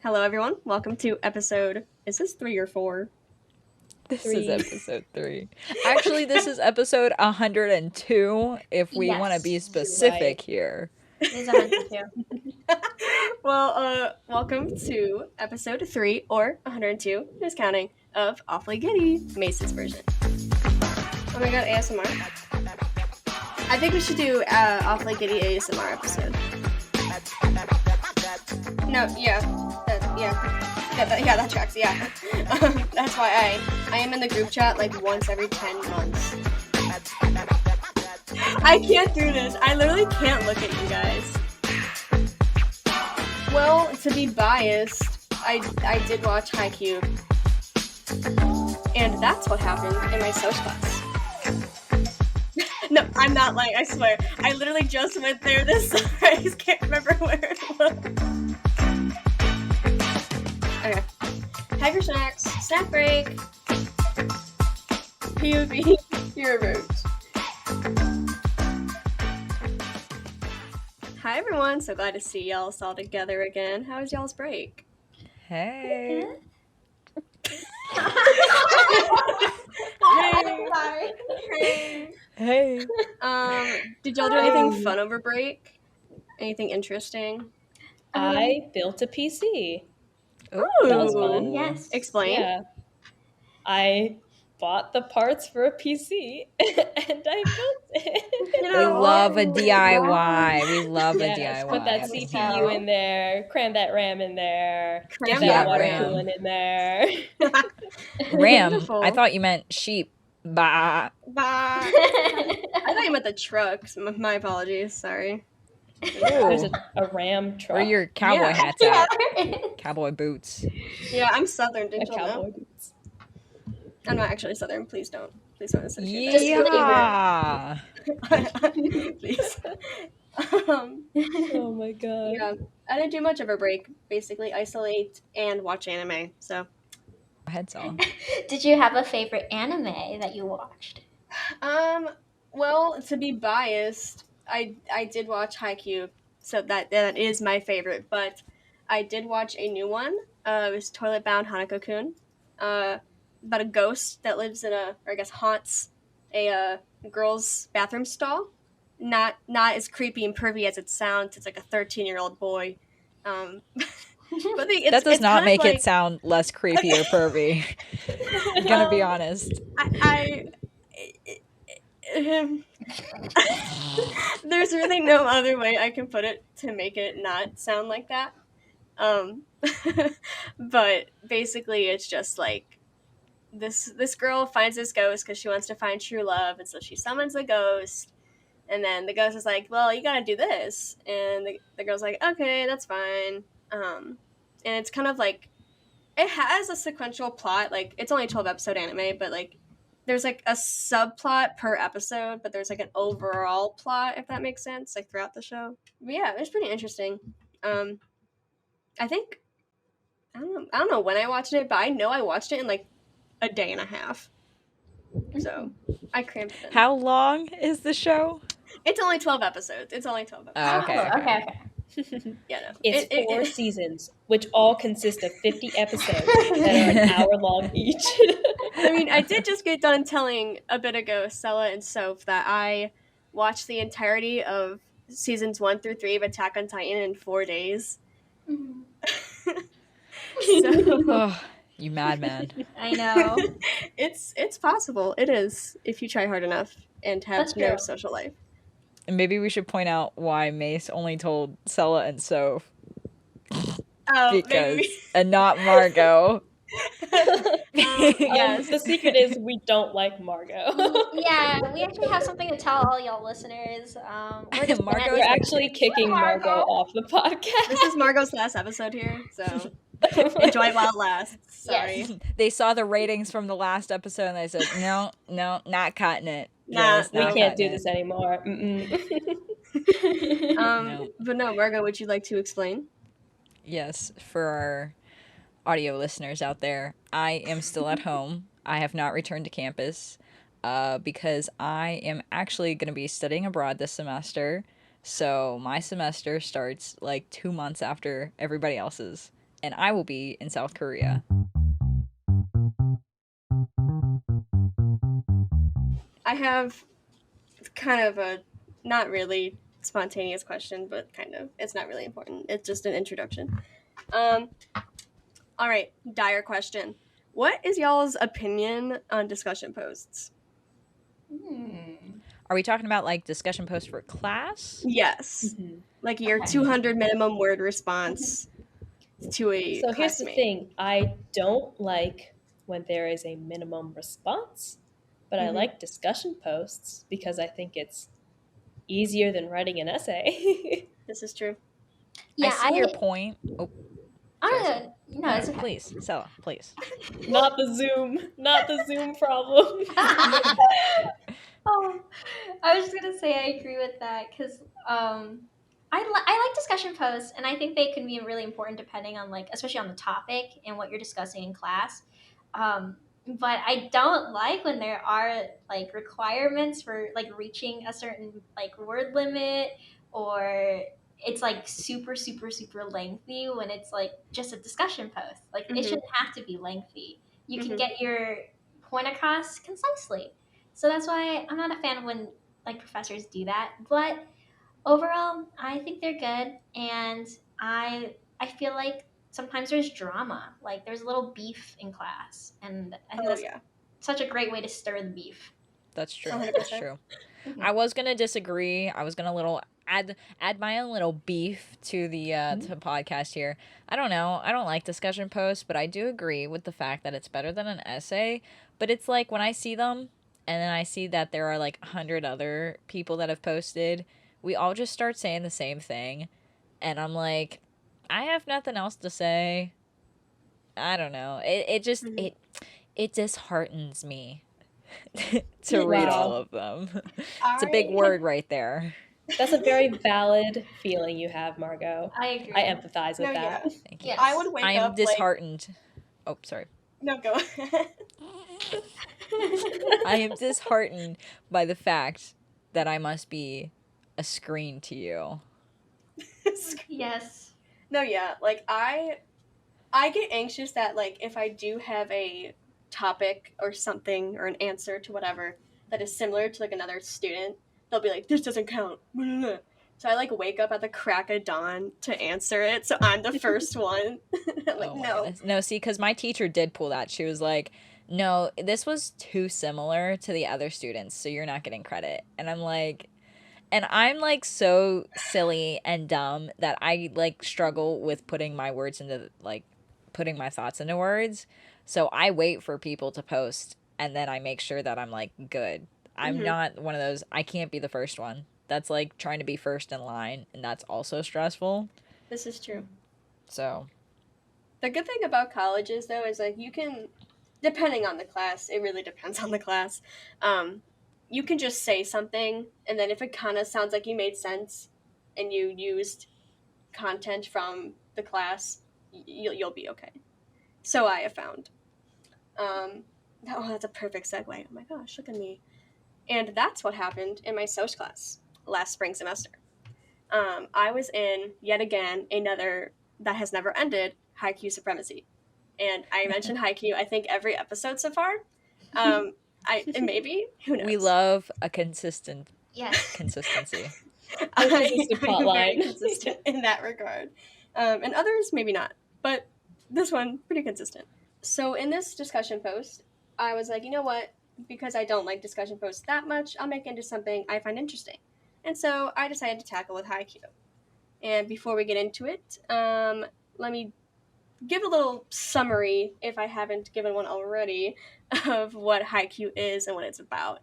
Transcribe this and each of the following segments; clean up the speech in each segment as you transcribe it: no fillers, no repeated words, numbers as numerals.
Hello, everyone. Welcome to episode. Is this 3 or 4? This is episode 3. Actually, this is episode 102, if we want to be specific here. It is 102. Well, welcome to episode 3, or 102, who's counting, of Awfully Giddy, Mace's version. Oh my god, ASMR. I think we should do Awfully Giddy ASMR episode. No, that tracks, yeah. That's why I am in the group chat like once every 10 months. I can't do this. I literally can't look at you guys. Well, to be biased, I did watch Haikyuu. And that's what happened in my social class. No, I'm not lying, I swear. I literally just went there this summer. I just can't remember where it was. Okay. Have your snacks. Snack break. POV. Your route. Hi everyone. So glad to see y'all all together again. How was y'all's break? Hey. Hey. Did y'all do anything fun over break? Anything interesting? I built a PC. Ooh. That was fun. Yes. Explain. Yeah. I bought the parts for a PC and I built it. We love a DIY. We love a DIY. Put that CPU in there, cram that RAM in there, Cram get that water RAM. coolant in there. Ram. Beautiful. I thought you meant sheep. Bah. Bye. I thought you meant the trucks. My apologies. Sorry. There's a RAM truck. Where are your cowboy hats at? Cowboy boots. Yeah, I'm Southern. Didn't y'all know? cowboy boots. I'm not actually Southern. Please don't associate Yeah. that. Please. Oh my god. Yeah, I didn't do much of a break. Basically, isolate and watch anime. So, Heads on. Did you have a favorite anime that you watched? well, to be biased, I did watch Haikyuu, so that is my favorite. But I did watch a new one. It was Toilet Bound Hanako-kun. About a ghost that lives in haunts a girl's bathroom stall. Not as creepy and pervy as it sounds. It's like a 13-year-old boy. But that does not make it sound less creepy or pervy. I'm gonna be honest. There's really no other way I can put it to make it not sound like that. But basically it's just like this girl finds this ghost because she wants to find true love, and so she summons the ghost, and then the ghost is like, well, you gotta do this, and the girl's like, okay, that's fine. And it's kind of like, it has a sequential plot. Like, it's only a 12-episode anime, but like there's like a subplot per episode, but there's like an overall plot, if that makes sense, like throughout the show. But yeah, it's pretty interesting. I think I don't know when I watched it, but I know I watched it in like a day and a half. So I cramped it in. How long is the show? It's only 12 episodes. Oh, okay. Yeah, no. It's 4 seasons, which all consist of 50 episodes that are an hour long each. I mean, I did just get done telling a bit ago, Sella and Soph, that I watched the entirety of seasons 1 through 3 of Attack on Titan in 4 days. Oh, you madman. I know. It's possible. It is, if you try hard enough and have That's no true. social life. And maybe we should point out why Mace only told Sella and Soph. Maybe. And not Margot. Yes. The secret is we don't like Margot. Yeah, we actually have something to tell all y'all listeners. We're just Margot's We're actually kicking Margot off the podcast. This is Margot's last episode here, so enjoy it while it lasts. Sorry. Yes. They saw the ratings from the last episode and they said, no, not cutting it. Nah, Just We not can't do cutting this anymore. No. But no, Margot, would you like to explain? Yes, for our audio listeners out there, I am still at home. I have not returned to campus because I am actually going to be studying abroad this semester. So my semester starts like 2 months after everybody else's. and I will be in South Korea. I have kind of a not really spontaneous question, but kind of. It's not really important. It's just an introduction. All right, dire question. What is y'all's opinion on discussion posts? Are we talking about like discussion posts for class? Yes. Mm-hmm. Like your Okay. 200 minimum word response to a So here's the classmate. thing. I don't like when there is a minimum response, but I Mhm. like discussion posts because I think it's easier than writing an essay. This is true. Yeah, I see your point. Oh, sorry, Stella. No, it's okay. Please, Stella, please. Not the Zoom problem. Oh, I was just gonna say I agree with that because I like discussion posts, and I think they can be really important depending on like, especially on the topic and what you're discussing in class. But I don't like when there are like requirements for like reaching a certain like word limit, or it's like super lengthy when it's like just a discussion post. Like it Mhm. shouldn't have to be lengthy. You can Mhm. get your point across concisely. So that's why I'm not a fan of when like professors do that. But overall, I think they're good, and I feel like sometimes there's drama. Like there's a little beef in class, and I think Oh that's yeah. such a great way to stir the beef. That's true. 100%. That's true. I was gonna disagree. I was gonna little add my own little beef to the to podcast here. I don't know. I don't like discussion posts, but I do agree with the fact that it's better than an essay. But it's like when I see them, and then I see that there are like 100 other people that have posted, we all just start saying the same thing, and I'm like, I have nothing else to say. I don't know. It just Mhm. it disheartens me to read Wow. all of them. It's a big I word right there. That's a very valid feeling you have, Margot. I agree. I empathize with No, yeah. that. Thank you. Yes. I would wake I am up like disheartened. Oh, sorry. no go ahead. I am disheartened by the fact that I must be a screen to you. Yes. No, yeah. Like I get anxious that like if I do have a topic or something or an answer to whatever that is similar to like another student, they'll be like, "This doesn't count." So I like wake up at the crack of dawn to answer it. So I'm the first one. I'm like, Oh my no. goodness. No, see, because my teacher did pull that. She was like, no, this was too similar to the other students, so you're not getting credit. And I'm like, so silly and dumb that I like struggle with putting my words into like putting my thoughts into words. So I wait for people to post and then I make sure that I'm like good. I'm Mhm. not one of those, I can't be the first one. That's like trying to be first in line, and that's also stressful. This is true. So, The good thing about colleges though is like you can, depending on the class, it really depends on the class. You can just say something, and then if it kind of sounds like you made sense, and you used content from the class, you'll be okay. So I have found. Oh, that's a perfect segue. Oh my gosh, look at me. And that's what happened in my Soc class last spring semester. I was in, yet again, another that has never ended, Haikyuu Supremacy. And I mentioned Haikyuu, I think, every episode so far. Maybe, who knows? we love a consistent Yes. consistency. I'm consistent very plotline. consistent in that regard. And others, maybe not. But this one, pretty consistent. So in this discussion post, I was like, you know what? Because I don't like discussion posts that much, I'll make it into something I find interesting. And so I decided to tackle with Haikyuu. And before we get into it, let me give a little summary, if I haven't given one already, of what Haikyuu is and what it's about.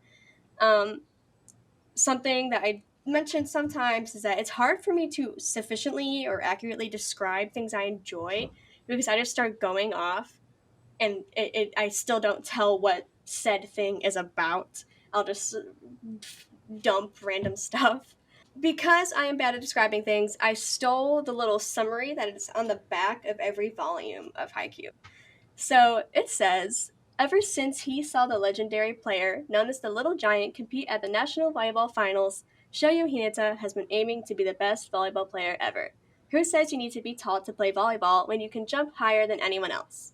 Something that I mention sometimes is that it's hard for me to sufficiently or accurately describe things I enjoy because I just start going off and I still don't tell what said thing is about. I'll just dump random stuff. Because I am bad at describing things, I stole the little summary that is on the back of every volume of Haikyuu. So it says, ever since he saw the legendary player known as the Little Giant compete at the National Volleyball Finals, Shoyu Hinata has been aiming to be the best volleyball player ever. Who says you need to be tall to play volleyball when you can jump higher than anyone else?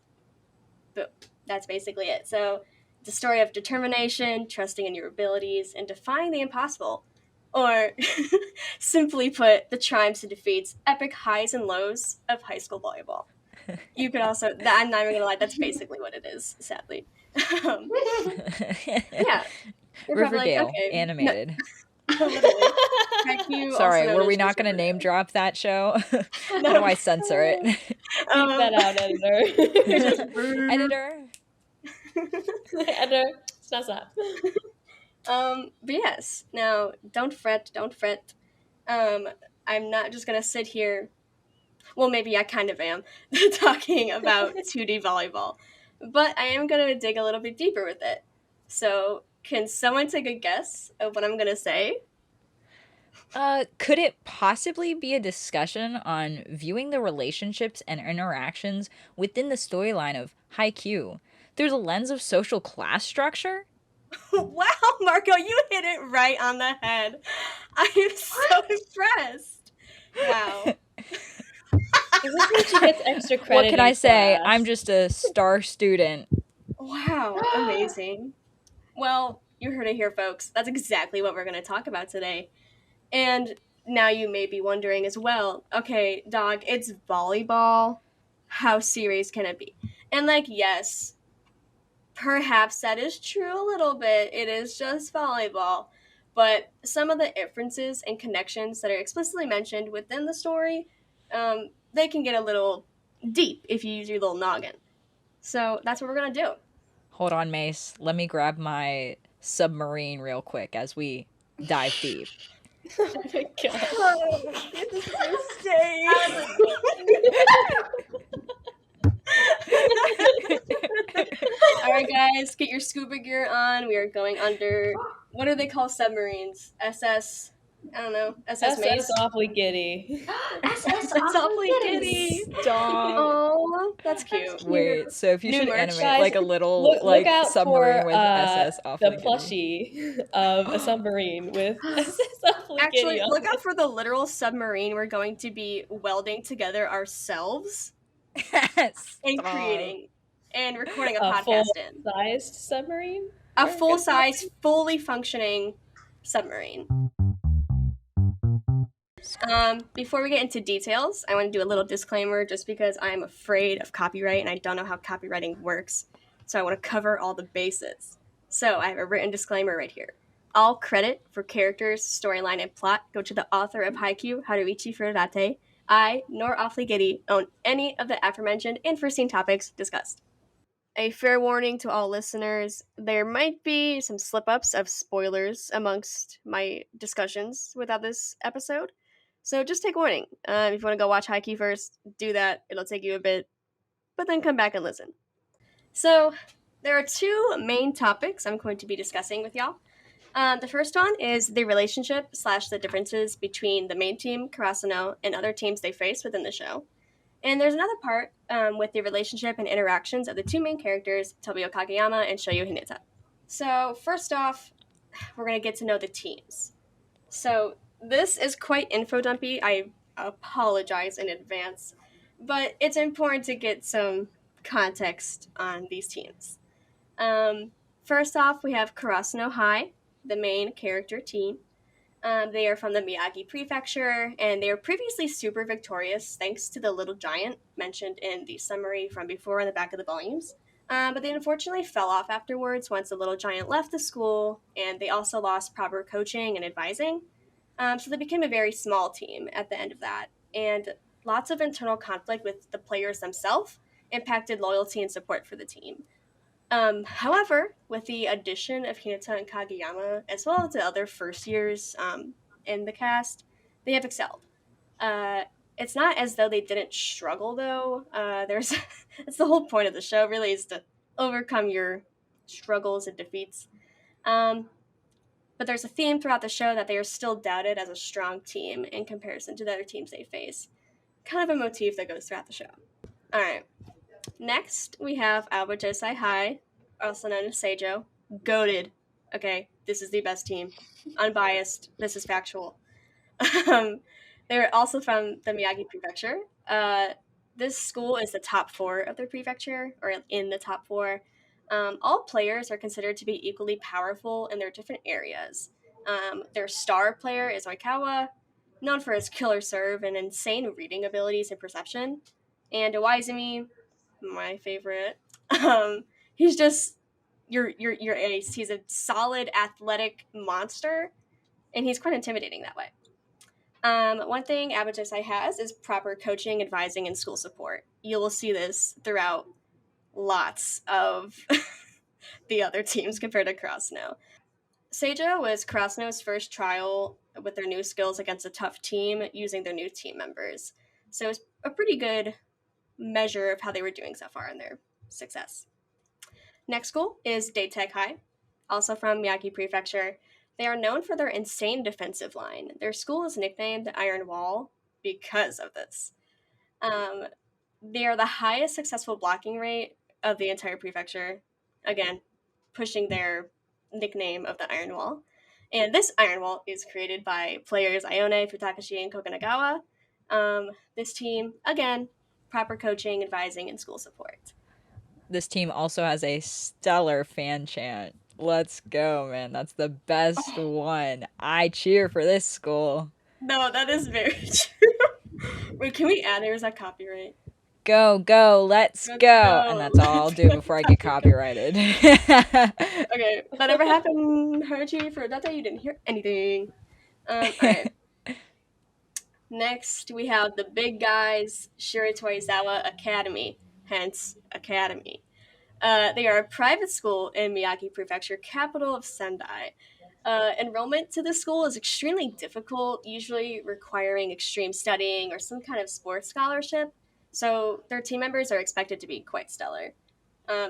Boom. That's basically it. So it's a story of determination, trusting in your abilities, and defying the impossible. Or, simply put, the triumphs and defeats, epic highs and lows of high school volleyball. You could also, I'm not even gonna lie, that's basically what it is, sadly. Yeah. You're probably like, Riverdale, okay. animated. No, literally. Haikyuu, also Sorry, known were as we not just going to name Riverdale. drop that show? How No. do I censor it? Keep that out, editor. Editor? Editor, stop. But yes, now don't fret. I'm not just gonna sit here. Well, maybe I kind of am talking about 2D volleyball, but I am gonna dig a little bit deeper with it. So, can someone take a guess of what I'm gonna say? Could it possibly be a discussion on viewing the relationships and interactions within the storyline of Haikyuu through the lens of social class structure? Wow, Marco, you hit it right on the head. I am so impressed. Wow. This is when she gets extra credit. What can I say? Class. I'm just a star student. Wow, amazing. Well, you heard it here, folks. That's exactly what we're going to talk about today. And now you may be wondering as well, okay, dog, it's volleyball. How serious can it be? And like, yes, perhaps that is true a little bit. It is just volleyball. But some of the inferences and connections that are explicitly mentioned within the story, they can get a little deep if you use your little noggin. So that's what we're going to do. Hold on, Mace. Let me grab my submarine real quick as we dive deep. Oh my god. This is a mistake. Alright, guys, get your scuba gear on. We are going under. What do they call submarines? SS. I don't know. SS Mace. SS awfully giddy. SS That's awfully awfully giddy. giddy. Stop. Oh, that's cute. Wait, so if you New should merch, animate guys. like a little Look out submarine for with SS the awfully giddy. plushie of a submarine with SS awfully Actually, giddy on look it. out for the literal submarine we're going to be welding together ourselves and Stop. creating and recording a A podcast in. full-sized submarine? A full-size, fully functioning submarine. Before we get into details, I want to do a little disclaimer just because I'm afraid of copyright and I don't know how copywriting works. So I want to cover all the bases. So I have a written disclaimer right here. All credit for characters, storyline, and plot go to the author of Haikyuu, Haruichi Fukurodani. I, nor Awfully Giddy, own any of the aforementioned unforeseen topics discussed. A fair warning to all listeners, there might be some slip-ups of spoilers amongst my discussions without this episode. So just take warning. If you want to go watch Haikyuu first, do that. It'll take you a bit, but then come back and listen. So there are two main topics I'm going to be discussing with y'all. The first one is the relationship / the differences between the main team, Karasuno, and other teams they face within the show. And there's another part with the relationship and interactions of the two main characters, Tobio Kagiyama and Shoyo Hinata. So first off, we're going to get to know the teams. So this is quite info dumpy. I apologize in advance. But it's important to get some context on these teams. First off, we have Karasuno High, the main character team. They are from the Miyagi Prefecture, and they were previously super victorious thanks to the little giant mentioned in the summary from before in the back of the volumes. But they unfortunately fell off afterwards once the little giant left the school, and they also lost proper coaching and advising. So they became a very small team at the end of that, and lots of internal conflict with the players themselves impacted loyalty and support for the team. However, with the addition of Hinata and Kagiyama, as well as the other first years in the cast, they have excelled. It's not as though they didn't struggle, though. It's the whole point of the show, really, is to overcome your struggles and defeats. But there's a theme throughout the show that they are still doubted as a strong team in comparison to the other teams they face. Kind of a motif that goes throughout the show. All right. Next, we have Alba Josai High, also known as Seijo. Goated. Okay, this is the best team. Unbiased. This is factual. They're also from the Miyagi Prefecture. This school is the top 4 of their prefecture, or in the top 4. All players are considered to be equally powerful in their different areas. Their star player is Oikawa, known for his killer serve and insane reading abilities and perception. And Iwaizumi, my favorite, he's just your ace. He's a solid athletic monster, and he's quite intimidating that way. One thing Abajisai has is proper coaching, advising, and school support. You will see this throughout lots of the other teams compared to Krasno. Seijo was Krasno's first trial with their new skills against a tough team using their new team members. So it's a pretty good measure of how they were doing so far in their success. Next school is Daitech High, also from Miyagi Prefecture. They are known for their insane defensive line. Their school is nicknamed Iron Wall because of this. They are the highest successful blocking rate of the entire prefecture. Again, pushing their nickname of the Iron Wall. And this Iron Wall is created by players Ione, Futakashi, and Kokonagawa. This team, again, proper coaching, advising, and school support. This team also has a stellar fan chant. Let's go, man. That's the best one. I cheer for this school. No, that is very true. Wait, can we add there's a copyright? Go, go, let's go. And that's all I'll do before I get copyrighted. Okay, whatever happened, Haruchi, for that day you didn't hear anything. Alright. Next, we have the big guys, Shiratorizawa Academy, hence Academy. They are a private school in Miyagi Prefecture, capital of Sendai. Enrollment to the school is extremely difficult, usually requiring extreme studying or some kind of sports scholarship, so their team members are expected to be quite stellar.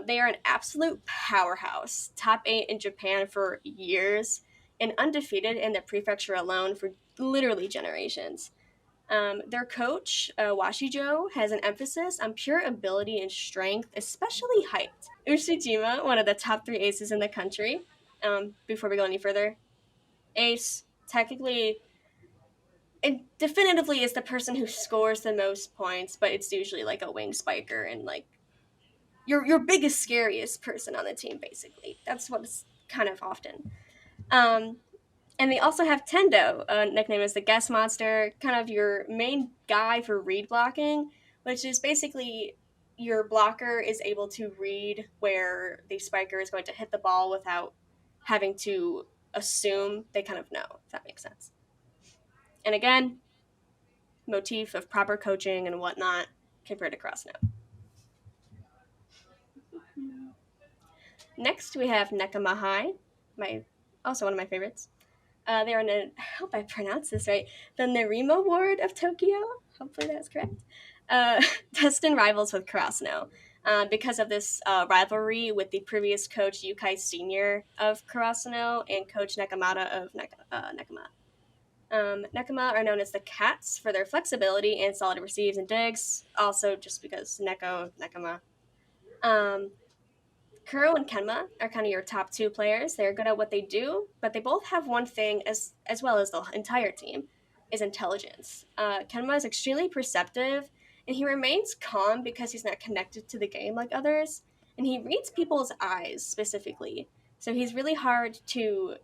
They are an absolute powerhouse, top 8 in Japan for years, and undefeated in the prefecture alone for literally generations. Their coach, Washijo, has an emphasis on pure ability and strength, especially height. Ushijima, one of the top 3 aces in the country. Before we go any further, ace, technically, it definitively is the person who scores the most points, but it's usually like a wing spiker and like your biggest, scariest person on the team, basically. That's what it's kind of often. And they also have Tendo, nicknamed as the guest monster, kind of your main guy for read blocking, which is basically your blocker is able to read where the spiker is going to hit the ball without having to assume they kind of know, if that makes sense. And again, motif of proper coaching and whatnot compared to Crossnote. Next, we have Nekama High, also one of my favorites. They are in, I hope I pronounced this right, the Nerima Ward of Tokyo. Hopefully that's correct. Destined rivals with Karasuno. Because of this rivalry with the previous coach Yukai Sr. of Karasuno and coach Nekamata of Nekama. Nekama are known as the Cats for their flexibility and solid receives and digs, also just because Nekama. Kuro and Kenma are kind of your top 2 players. They're good at what they do, but they both have one thing, as well as the entire team, is intelligence. Kenma is extremely perceptive, and he remains calm because he's not connected to the game like others, and he reads people's eyes specifically. So he's really hard to,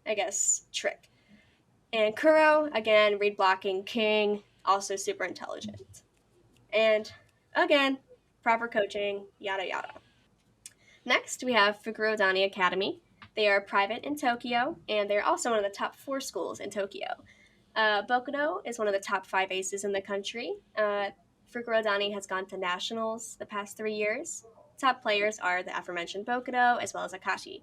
I guess, trick. And Kuro, again, read blocking king, also super intelligent. And again, proper coaching, yada yada. Next, we have Fukurodani Academy. They are private in Tokyo, and they're also one of the top 4 schools in Tokyo. Bokudo is one of the top 5 aces in the country. Fukurodani has gone to nationals the past 3 years. Top players are the aforementioned Bokudo, as well as Akashi.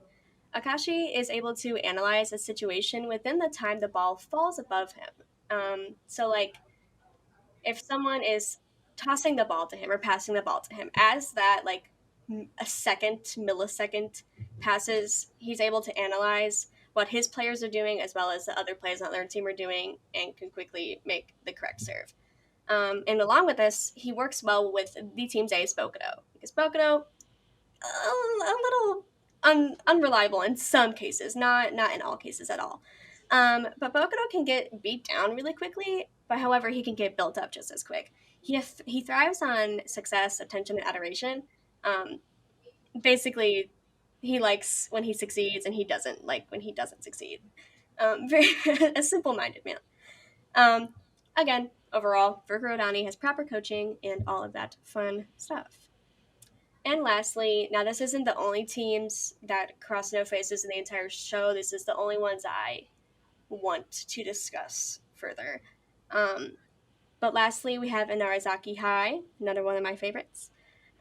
Akashi is able to analyze a situation within the time the ball falls above him. So, like, if someone is tossing the ball to him or passing the ball to him, as that, like, a millisecond passes, he's able to analyze what his players are doing as well as the other players on their team are doing and can quickly make the correct serve. And along with this, he works well with the team's ace, Bokudo, because Bokudo, a little unreliable in some cases, not in all cases at all. But Bokuto can get beat down really quickly, but however, he can get built up just as quick. He thrives on success, attention, and adoration. Um, Basically, he likes when he succeeds, and he doesn't like when he doesn't succeed. Very a simple-minded man. Again, overall, Fukurodani has proper coaching and all of that fun stuff. And lastly, now this isn't the only teams that Krasno faces in the entire show. This is the only ones I want to discuss further. But lastly, we have Inarizaki High, another one of my favorites.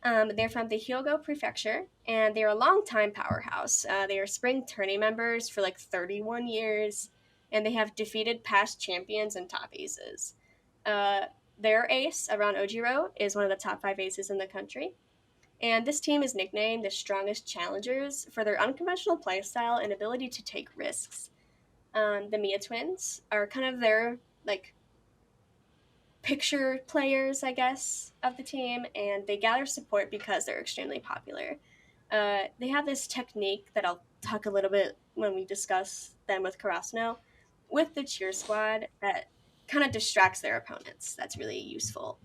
They're from the Hyogo Prefecture, and they're a longtime powerhouse. They are spring tourney members for like 31 years, and they have defeated past champions and top aces. Their ace, around Ojiro, is one of the top 5 aces in the country. And this team is nicknamed the strongest challengers for their unconventional playstyle and ability to take risks. The Mia twins are kind of their like picture players, I guess, of the team, and they gather support because they're extremely popular. They have this technique that I'll talk a little bit when we discuss them with Karasuno, with the cheer squad that kind of distracts their opponents. That's really useful.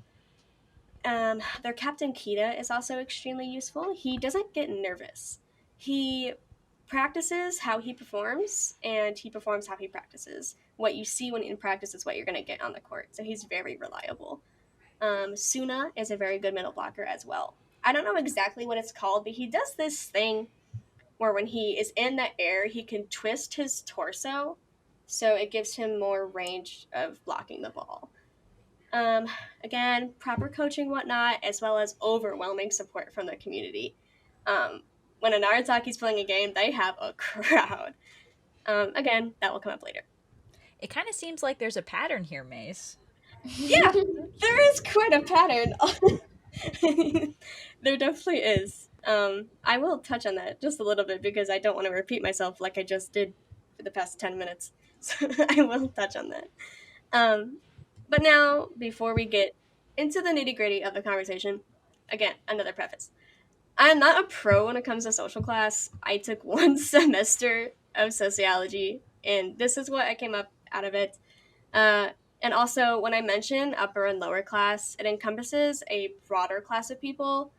Their captain Kita is also extremely useful. He doesn't get nervous. He practices how he performs, and he performs how he practices. What you see when in practice is what you're going to get on the court. So he's very reliable. Suna is a very good middle blocker as well. I don't know exactly what it's called, but he does this thing where when he is in the air, he can twist his torso, so it gives him more range of blocking the ball. Again, proper coaching, whatnot, as well as overwhelming support from the community. When a Narazaki's playing a game, they have a crowd. Again, that will come up later. It kind of seems like there's a pattern here, Mace. Yeah, there is quite a pattern. There definitely is. I will touch on that just a little bit because I don't want to repeat myself like I just did for the past 10 minutes. So I will touch on that. But now, before we get into the nitty-gritty of the conversation, again, another preface. I'm not a pro when it comes to social class. I took 1 semester of sociology, and this is what I came up out of it. And also, when I mention upper and lower class, it encompasses a broader class of people,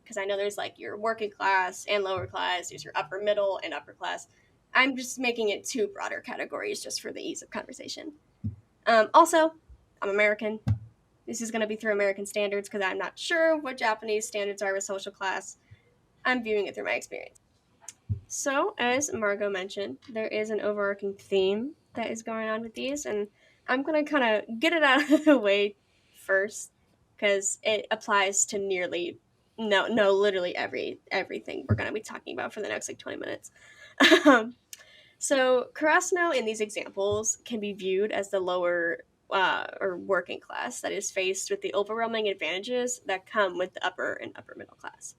because I know there's like your working class and lower class, there's your upper middle and upper class. I'm just making it 2 broader categories just for the ease of conversation. Also, I'm American. This is going to be through American standards because I'm not sure what Japanese standards are with social class. I'm viewing it through my experience. So, as Margot mentioned, there is an overarching theme that is going on with these, and I'm going to kind of get it out of the way first because it applies to literally everything we're going to be talking about for the next like 20 minutes. So, Karasuno in these examples can be viewed as the lower or working class that is faced with the overwhelming advantages that come with the upper and upper middle class.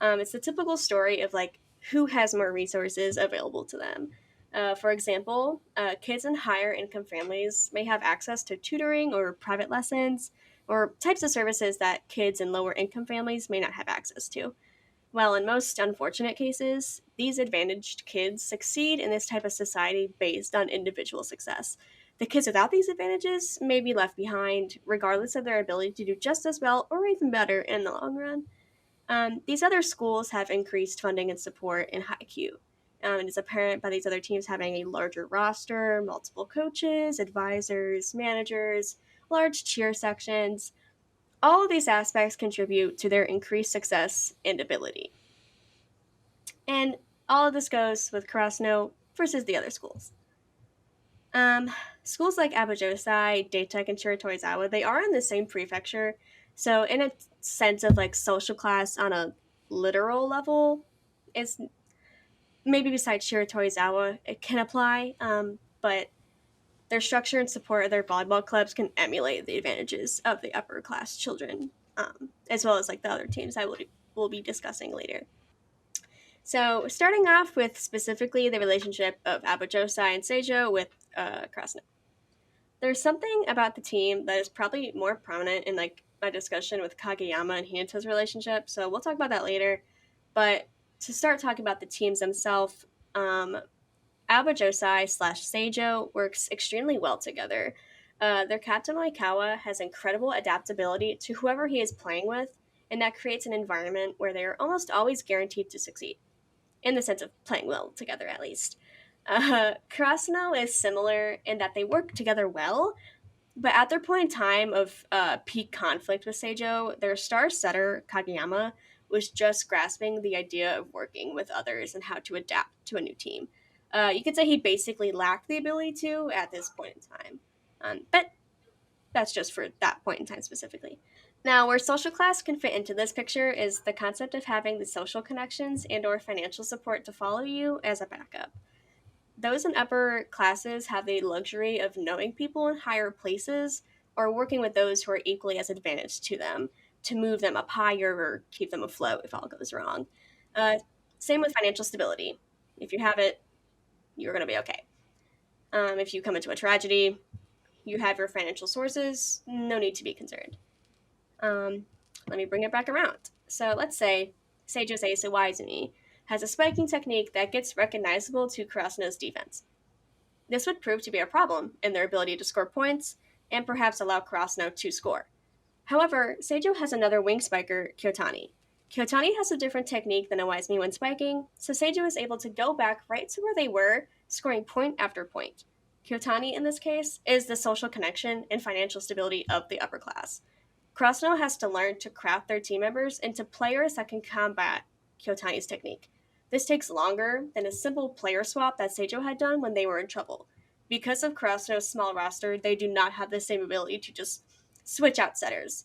It's the typical story of like who has more resources available to them. For example, kids in higher income families may have access to tutoring or private lessons or types of services that kids in lower income families may not have access to. While in most unfortunate cases, these advantaged kids succeed in this type of society based on individual success. The kids without these advantages may be left behind, regardless of their ability to do just as well or even better in the long run. These other schools have increased funding and support in Haikyuu. And it's apparent by these other teams having a larger roster, multiple coaches, advisors, managers, large cheer sections. All of these aspects contribute to their increased success and ability. And all of this goes with Karasuno versus the other schools. Schools like Abujosai, Daitech, and Shiratorizawa, they are in the same prefecture, so in a sense of like social class on a literal level, it's maybe besides Shiratorizawa, it can apply, but their structure and support of their volleyball clubs can emulate the advantages of the upper class children, as well as like the other teams I will be discussing later. So starting off with specifically the relationship of Abujosai and Seijo with Krasno. There's something about the team that is probably more prominent in like my discussion with Kagiyama and Hinata's relationship, so we'll talk about that later. But to start talking about the teams themselves, Aoba Josai / Seijo works extremely well together. Their captain Oikawa has incredible adaptability to whoever he is playing with, and that creates an environment where they are almost always guaranteed to succeed, in the sense of playing well together at least. Karasuno is similar in that they work together well, but at their point in time of peak conflict with Seijo, their star setter, Kagiyama, was just grasping the idea of working with others and how to adapt to a new team. You could say he basically lacked the ability to at this point in time. But that's just for that point in time specifically. Now, where social class can fit into this picture is the concept of having the social connections and or financial support to follow you as a backup. Those in upper classes have the luxury of knowing people in higher places or working with those who are equally as advantaged to them to move them up higher or keep them afloat if all goes wrong. Uh, Same with financial stability. If you have it, you're going to be okay. If you come into a tragedy, you have your financial sources, no need to be concerned. Let me bring it back around. So let's say Seijo Seisu Waizumi has a spiking technique that gets recognizable to Karasuno's defense. This would prove to be a problem in their ability to score points and perhaps allow Karasuno to score. However, Seijo has another wing spiker, Kyotani. Kyotani has a different technique than Waizumi when spiking, so Seijo is able to go back right to where they were, scoring point after point. Kyotani, in this case, is the social connection and financial stability of the upper class. Karasuno has to learn to craft their team members into players that can combat Kyotani's technique. This takes longer than a simple player swap that Seijo had done when they were in trouble. Because of Karasuno's small roster, they do not have the same ability to just switch out setters.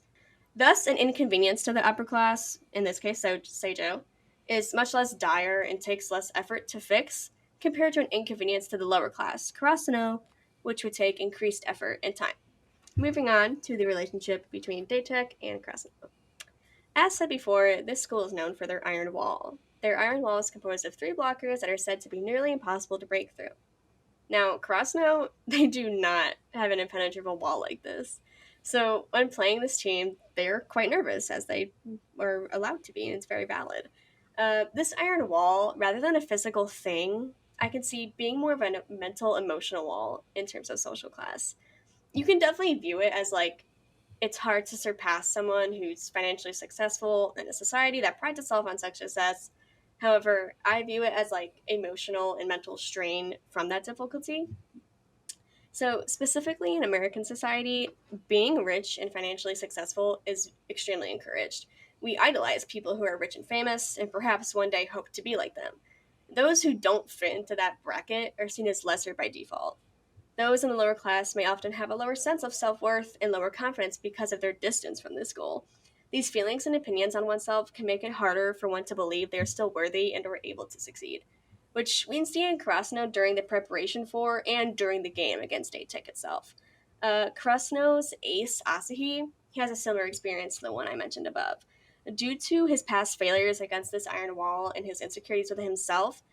Thus, an inconvenience to the upper class, in this case Seijo, is much less dire and takes less effort to fix compared to an inconvenience to the lower class, Karasuno, which would take increased effort and time. Moving on to the relationship between Daetech and Karasuno. As said before, this school is known for their iron wall. Their iron wall is composed of 3 blockers that are said to be nearly impossible to break through. Now, Karasuno, they do not have an impenetrable wall like this. So when playing this team, they're quite nervous, as they are allowed to be, and it's very valid. This iron wall, rather than a physical thing, I can see being more of a mental, emotional wall in terms of social class. You can definitely view it as like it's hard to surpass someone who's financially successful in a society that prides itself on such success. However, I view it as like emotional and mental strain from that difficulty. So, specifically in American society, being rich and financially successful is extremely encouraged. We idolize people who are rich and famous and perhaps one day hope to be like them. Those who don't fit into that bracket are seen as lesser by default. Those in the lower class may often have a lower sense of self-worth and lower confidence because of their distance from this goal. These feelings and opinions on oneself can make it harder for one to believe they are still worthy and are able to succeed, which we see in Karasuno during the preparation for and during the game against Daetech itself. Karasuno's ace, Asahi, he has a similar experience to the one I mentioned above. Due to his past failures against this iron wall and his insecurities with himself,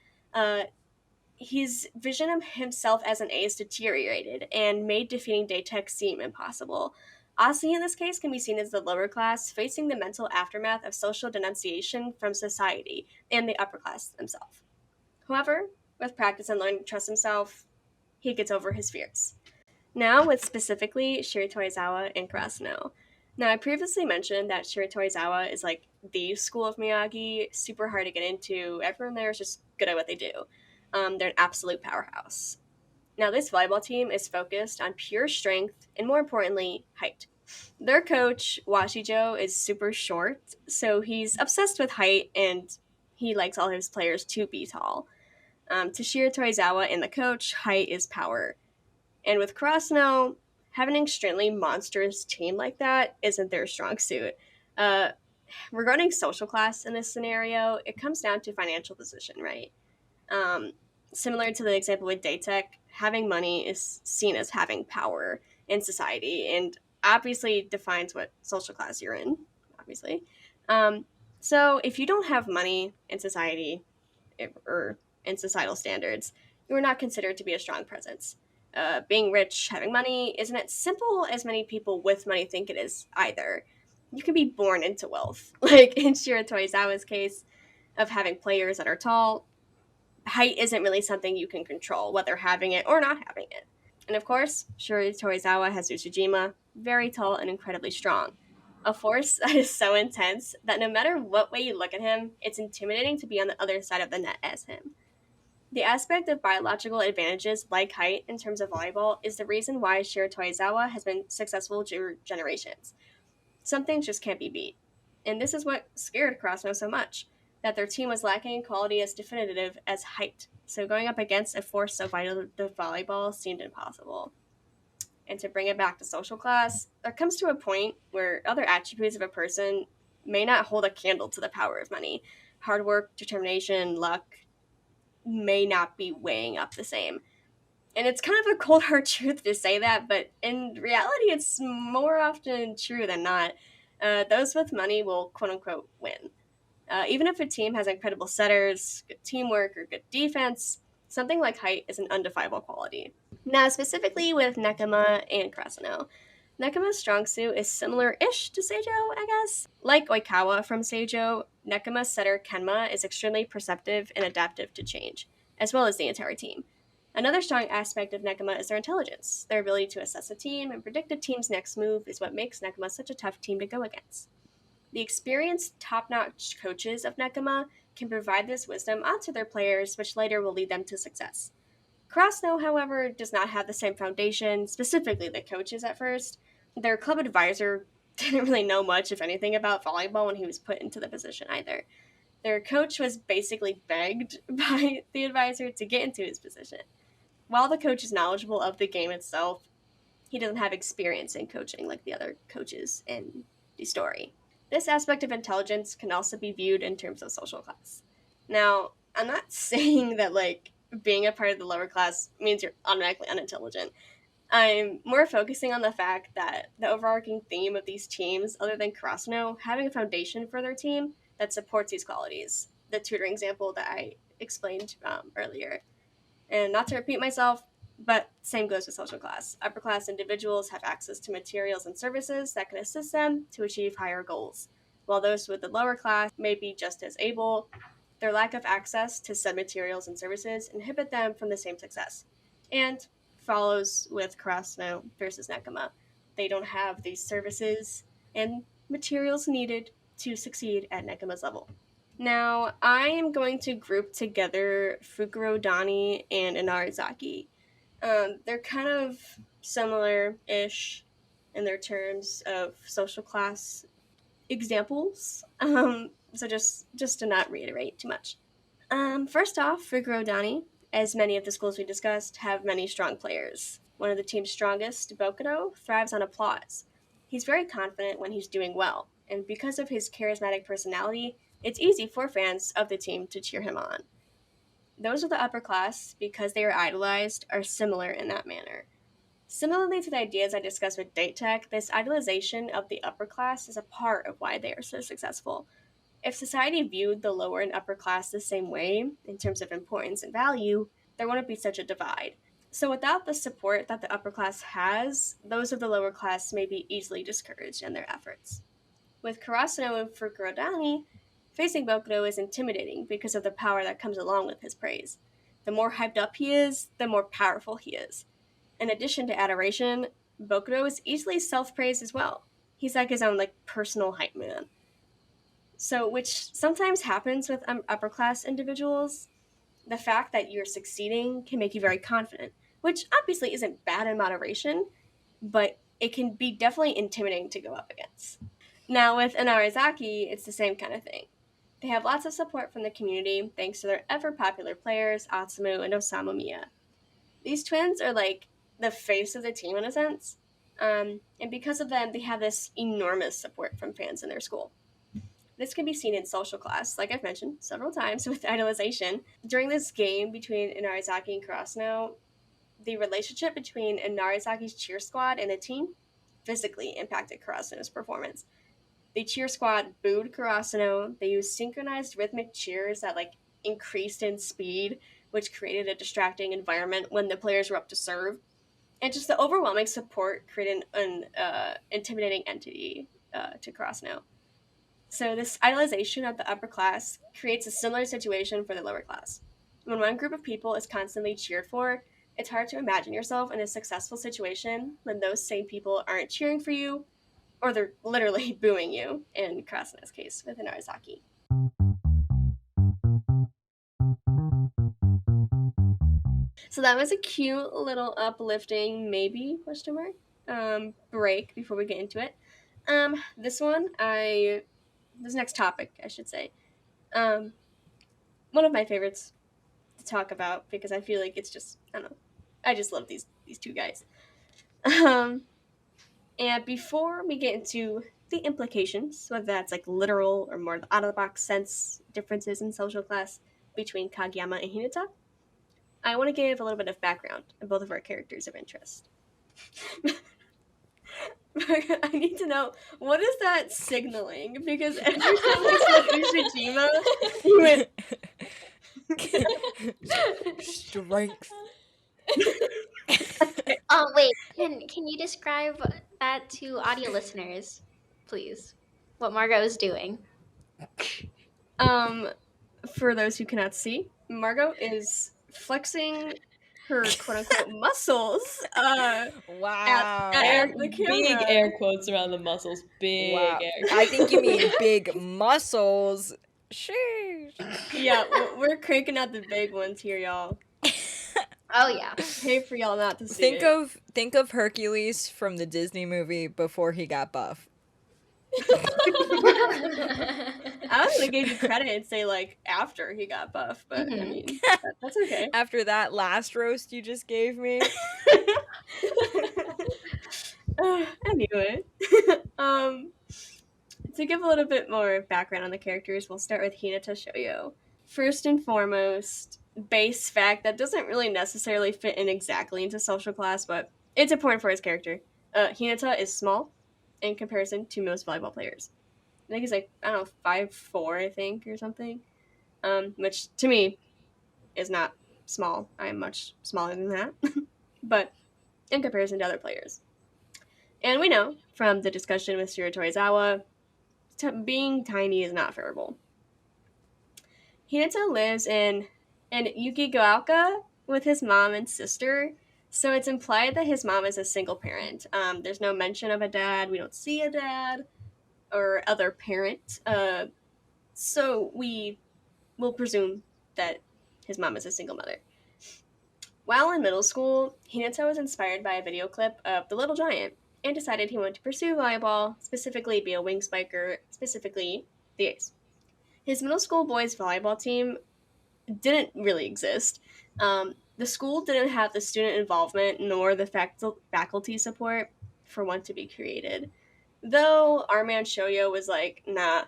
his vision of himself as an ace deteriorated and made defeating Daetech seem impossible. Asi, in this case, can be seen as the lower class, facing the mental aftermath of social denunciation from society and the upper class themselves. However, with practice and learning to trust himself, he gets over his fears. Now, with specifically Shiratorizawa and Karasuno. Now, I previously mentioned that Shiratorizawa is like the school of Miyagi, super hard to get into. Everyone there is just good at what they do. They're an absolute powerhouse. Now, this volleyball team is focused on pure strength and, more importantly, height. Their coach, Washijo, is super short, so he's obsessed with height and he likes all his players to be tall. To Shiratorizawa and the coach, height is power. And with Karasuno, having an extremely monstrous team like that isn't their strong suit. Regarding social class in this scenario, it comes down to financial position, right? Similar to the example with Daetech, having money is seen as having power in society and obviously defines what social class you're in, obviously. So if you don't have money in society or in societal standards, you are not considered to be a strong presence. Being rich, having money, isn't as simple as many people with money think it is either. You can be born into wealth, like in Shiratorizawa's case of having players that are tall. height isn't really something you can control, whether having it or not having it. And of course, Shuri Torizawa has Usujima, very tall and incredibly strong. A force that is so intense that no matter what way you look at him, it's intimidating to be on the other side of the net as him. The aspect of biological advantages like height in terms of volleyball is the reason why Shuri Torizawa has been successful through generations. Some things just can't be beat. And this is what scared Krasno so much, that their team was lacking in quality as definitive as height. So going up against a force so vital to volleyball seemed impossible. And to bring it back to social class, there comes to a point where other attributes of a person may not hold a candle to the power of money. Hard work, determination, luck may not be weighing up the same. And it's kind of a cold hard truth to say that, but in reality, it's more often true than not. Those with money will quote unquote win. Even if a team has incredible setters, good teamwork, or good defense, something like height is an undefinable quality. Now, specifically with Nekama and Krasno, Nekama's strong suit is similar-ish to Seijo, I guess. Like Oikawa from Seijo, Nekama's setter Kenma is extremely perceptive and adaptive to change, as well as the entire team. Another strong aspect of Nekama is their intelligence. Their ability to assess a team and predict a team's next move is what makes Nekama such a tough team to go against. The experienced, top-notch coaches of Nekama can provide this wisdom onto their players, which later will lead them to success. Krasno, however, does not have the same foundation, specifically the coaches at first. Their club advisor didn't really know much, if anything, about volleyball when he was put into the position either. Their coach was basically begged by the advisor to get into his position. While the coach is knowledgeable of the game itself, he doesn't have experience in coaching like the other coaches in the story. This aspect of intelligence can also be viewed in terms of social class. Now, I'm not saying that, being a part of the lower class means you're automatically unintelligent. I'm more focusing on the fact that the overarching theme of these teams, other than Krasno, having a foundation for their team that supports these qualities. The tutoring example that I explained earlier. And not to repeat myself, but same goes with social class. Upper class individuals have access to materials and services that can assist them to achieve higher goals, while those with the lower class may be just as able. Their lack of access to said materials and services inhibit them from the same success. And follows with Krasno versus Nekama. They don't have these services and materials needed to succeed at Nekama's level. Now, I am going to group together Fukurodani and Inarizaki. They're kind of similar-ish in their terms of social class examples. So just to not reiterate too much. First off, Fukurodani, as many of the schools we discussed, have many strong players. One of the team's strongest, Bokudo, thrives on applause. He's very confident when he's doing well, and because of his charismatic personality, it's easy for fans of the team to cheer him on. Those of the upper class, because they are idolized, are similar in that manner. Similarly to the ideas I discussed with Date Tech, this idolization of the upper class is a part of why they are so successful. If society viewed the lower and upper class the same way, in terms of importance and value, there wouldn't be such a divide. So without the support that the upper class has, those of the lower class may be easily discouraged in their efforts. With Karasuno and Fukurodani, facing Bokudo is intimidating because of the power that comes along with his praise. The more hyped up he is, the more powerful he is. In addition to adoration, Bokudo is easily self-praised as well. He's like his own personal hype man. So, which sometimes happens with upper class individuals. The fact that you're succeeding can make you very confident, which obviously isn't bad in moderation, but it can be definitely intimidating to go up against. Now, with Inarizaki, it's the same kind of thing. They have lots of support from the community thanks to their ever-popular players, Atsumu and Osamu Miya. These twins are the face of the team in a sense, and because of them, they have this enormous support from fans in their school. This can be seen in social class, like I've mentioned several times with idolization. During this game between Inarizaki and Karasuno, the relationship between Inarizaki's cheer squad and the team physically impacted Karasuno's performance. The cheer squad booed Karasuno. They used synchronized rhythmic cheers that increased in speed, which created a distracting environment when the players were up to serve. And just the overwhelming support created an intimidating entity to Karasuno. So this idolization of the upper class creates a similar situation for the lower class. When one group of people is constantly cheered for, it's hard to imagine yourself in a successful situation when those same people aren't cheering for you, or they're literally booing you, in Krasna's case with Inarizaki. So that was a cute little uplifting, maybe, question mark, break before we get into it. This next topic, I should say, one of my favorites to talk about because I feel like it's just, I don't know, I just love these two guys. And before we get into the implications, whether that's like literal or more out of the box sense differences in social class between Kagiyama and Hinata, I want to give a little bit of background on both of our characters of interest. I need to know, what is that signaling? Because every time I said Ushijima, you went Strength. Wait. Can you describe that to audio listeners, please? What Margot is doing. For those who cannot see, Margot is flexing her quote-unquote muscles Wow. at the camera. Big air quotes around the muscles. Big Wow. air quotes. I think you mean big muscles. Sheesh. Yeah, we're cranking out the big ones here, y'all. Oh yeah. Hate for y'all not to see Think of Hercules from the Disney movie before he got buff. I was gonna give you credit and say like after he got buff, but I mean that's okay. After that last roast you just gave me. Anyway, to give a little bit more background on the characters, we'll start with Hinata Shoyo. First and foremost, base fact that doesn't really necessarily fit in exactly into social class, but it's important for his character. Hinata is small in comparison to most volleyball players. I think he's like, I don't know, 5'4", I think, or something. Which to me is not small. I am much smaller than that. But in comparison to other players. And we know from the discussion with Shiro Torizawa, being tiny is not favorable. Hinata lives in Yukigaoka with his mom and sister, so it's implied that his mom is a single parent. There's no mention of a dad. We don't see a dad or other parent. So we will presume that his mom is a single mother. While in middle school, Hinata was inspired by a video clip of The Little Giant and decided he wanted to pursue volleyball, specifically be a wing spiker, specifically the ace. His middle school boys volleyball team didn't really exist. The school didn't have the student involvement nor the faculty support for one to be created. Though our man Shoyo was like, nah,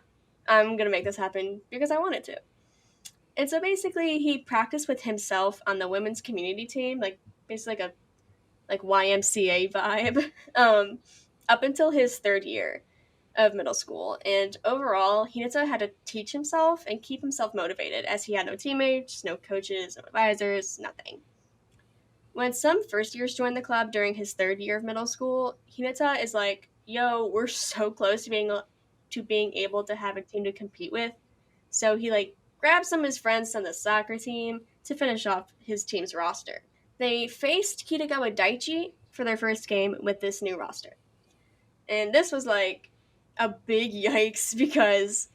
I'm going to make this happen because I wanted to. And so basically he practiced with himself on the women's community team, like basically like YMCA vibe, up until his third year of middle school. And overall, Hinata had to teach himself and keep himself motivated as he had no teammates, no coaches, no advisors, nothing. When some first years joined the club during his third year of middle school, Hinata is like, yo, we're so close to being able to have a team to compete with. So he like grabbed some of his friends on the soccer team to finish off his team's roster. They faced Kitagawa Daiichi for their first game with this new roster. And this was like a big yikes because,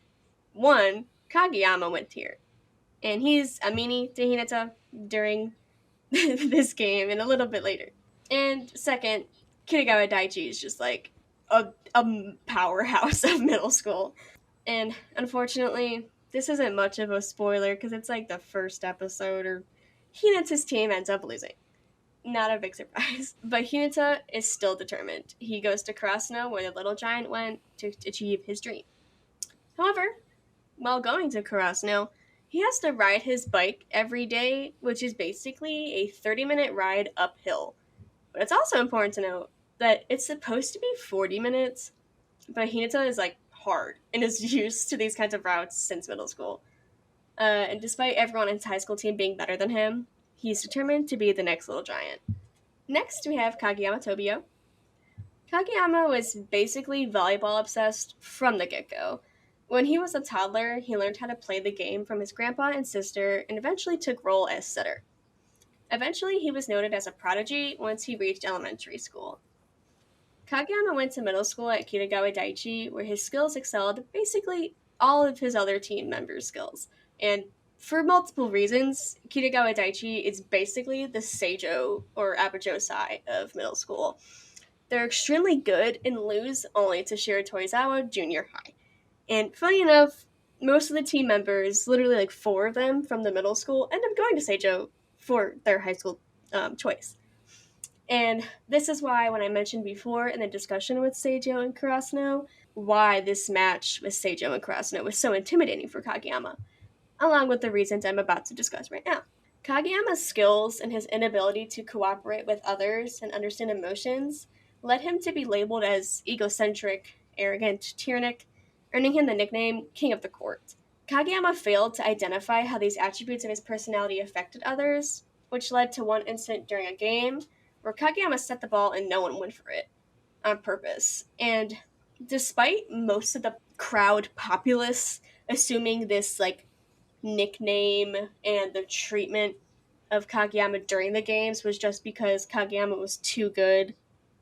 one, Kagiyama went here. And he's a meanie to Hinata during this game and a little bit later. And second, Kitagawa Daiichi is just like a powerhouse of middle school. And unfortunately, this isn't much of a spoiler because it's like the first episode, or Hinata's team ends up losing. Not a big surprise. But Hinata is still determined. He goes to Krasno, where the little giant went, to achieve his dream. However, while going to Krasno, he has to ride his bike every day, which is basically a 30-minute ride uphill. But it's also important to note that it's supposed to be 40 minutes, but Hinata is like hard and is used to these kinds of routes since middle school. And despite everyone in his high school team being better than him, he's determined to be the next little giant. Next, we have Kagiyama Tobio. Kagiyama was basically volleyball obsessed from the get-go. When he was a toddler, he learned how to play the game from his grandpa and sister and eventually took role as setter. Eventually, he was noted as a prodigy once he reached elementary school. Kageyama went to middle school at Kitagawa Daiichi, where his skills excelled basically all of his other team members' skills. And for multiple reasons, Kitagawa Daiichi is basically the Seijo or Abajosai of middle school. They're extremely good and lose only to Shiratorizawa Junior High. And funny enough, most of the team members, literally like 4 of them from the middle school, end up going to Seijo for their high school choice. And this is why, when I mentioned before in the discussion with Seijo and Kurasuno, why this match with Seijo and Kurasuno was so intimidating for Kageyama, along with the reasons I'm about to discuss right now. Kageyama's skills and his inability to cooperate with others and understand emotions led him to be labeled as egocentric, arrogant, tyrannic, earning him the nickname King of the Court. Kageyama failed to identify how these attributes of his personality affected others, which led to one incident during a game where Kageyama set the ball and no one went for it on purpose. And despite most of the crowd populace assuming this nickname and the treatment of Kageyama during the games was just because Kageyama was too good,